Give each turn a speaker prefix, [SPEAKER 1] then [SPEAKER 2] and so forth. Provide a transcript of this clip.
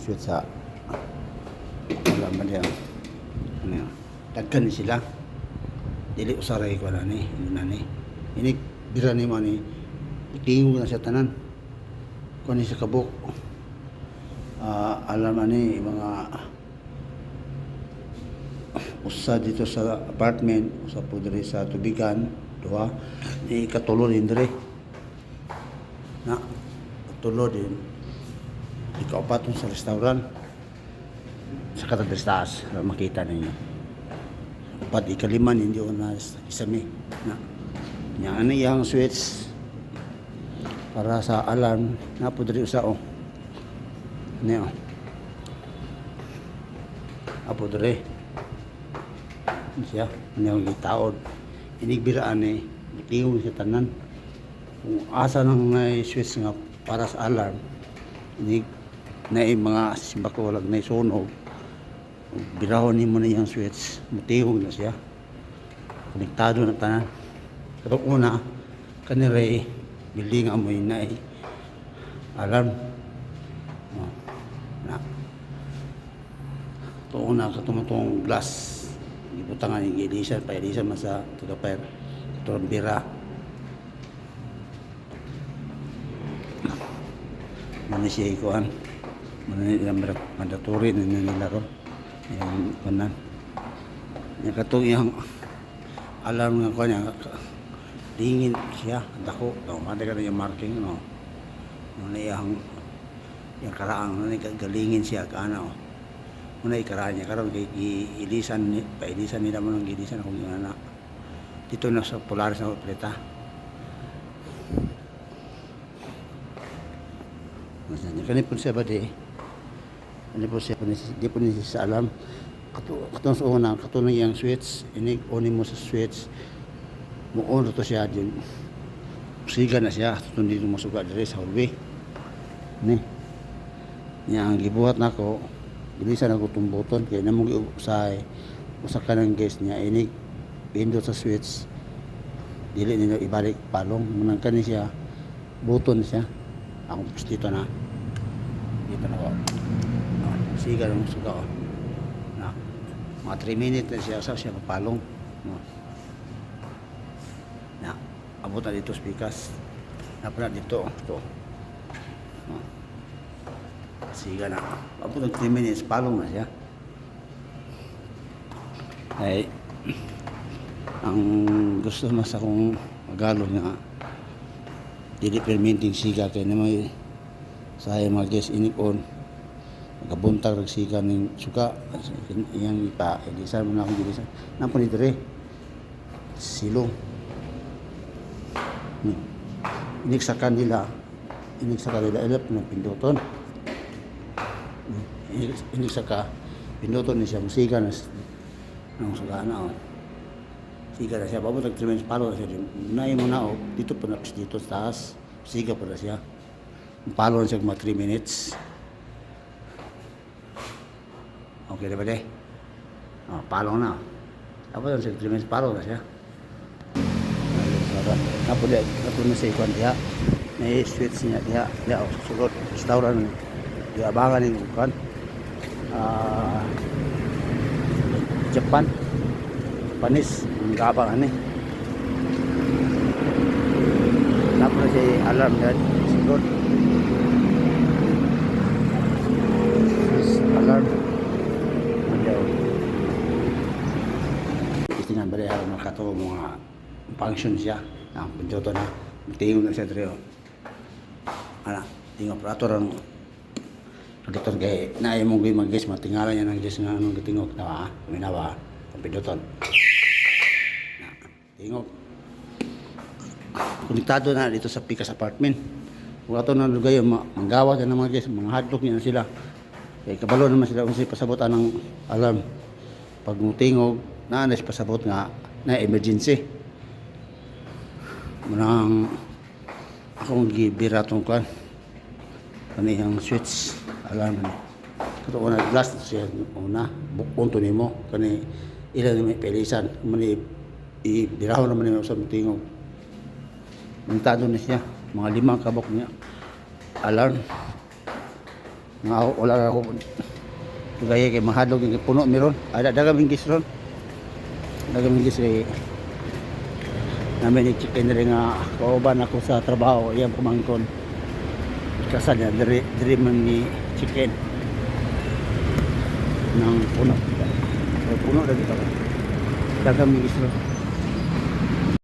[SPEAKER 1] switch sa wala man yan. Ano yan? Dagkan ni sila. Dili usaray ko na ni. Ini bira ni mo ni. Tingog na siya tanan. Kung ni sa kabuk. Alam ani mga usa dito sa apartment, usa po diri sa tubigan, duha ni katulo din diri. Na katulo din. Ikaupat sa restaurant. Sa katagdastaas, makita ninyo. Upat ikaliman hindi ko na isami. Na yan yang switch para sa alarm na po diri usa oh. Niyo. Apo dere. Siya, niyo gitaod. Inigbiraan ni tingog sa tanan. Kung asa nang switch nga para sa alarm, inig na mga simbako walag na sunog. Birahon nimo na yung switch, mutingog na siya. Konektado na tanan. Pero una, kanire building amoy na alarm. Na tuon na katumutong glass ibutangan yung ilisan pa ilisan man sa tagaper turang bira man siya ikuan man nila mandatory na nila ron yung kanan yung katong yung alarm nga ko niya dingin siya dako mada ka na yung marking no yung karaang galingin siya kana oh. Muna ikaraan niya karon kay ilisan nila mo ng ilisan kung yung anak dito na sa Polaris na pleta. Masanya kani pun siya ba di po siya di po ni sa alam katong sa una katong yang switch ini onin mo sa switch mo on to siya din siga na siya tutun dito mo suga dire sa hallway ni yang gibuhat nako bilisan ako tumbuton kay namong giusay usa ka ng guest niya ini pindot sa switch dili nila ibalik palong munang kani siya button siya ako dito na ko siga lang suga oh. Na mga 3 minutes na siya siya papalong no. Na abot na dito speakers napala dito to no. Siga na. Abot ng 3 minutes, palong na siya. Ay, ang gusto mas akong magalog nga, dili permitting siga kaya naman sa mga guest inikon, magabuntag ng siga ng suka, iyang ipa, edisan mo na akong edisan. Napo ni dire, silong. Iniksakan nila, ilap ng pinduton. Ini saka pinuton ni siya musiga na ng sugana oh. Siga na siya babot ang 3 minutes palo na siya naay mo na oh dito pa na dito sa taas siga pa na siya palo na siya mga 3 minutes okay na ba de palo na tapos na siya 3 minutes palo na siya tapos na siya ikon diya may switch niya diya sulod restaurant diya abangan yung ikon Japanese ang gabang ani tapos si alarm dan sigurd alarm ayaw istingan bali araw makato mga function siya ang pinjoto na tingog na siya dito ana tingog operator ang Dito kay naay mo gyud mag-guess matingala niya ng guess nga anong gitingog na minawa kompiduton. Na tingog. Konektado na dito sa Pikas apartment. Wala to na lugay manggawa sa mga guess mga hadlok niya sila. Kay kabalo naman sila kung pasabotan ng alarm. Pag tingog na pasabot nga na emergency. Munang akong gibira tong kan. Kaniyang switch alarm ni kato una glass siya una bukon to nimo kani ila ni pelisan mani ibiraw naman ni sa tingog nantado na siya mga 5 kabok niya alarm nga wala ako gaya kay mahadlok yung puno meron ada dagaming gis ron dagaming gis kay namin i-chicken rin nga kauban ako sa trabaho iyang pumangkon kasal niya diri man ni chicken ng puno lagi pa dagaming gis ron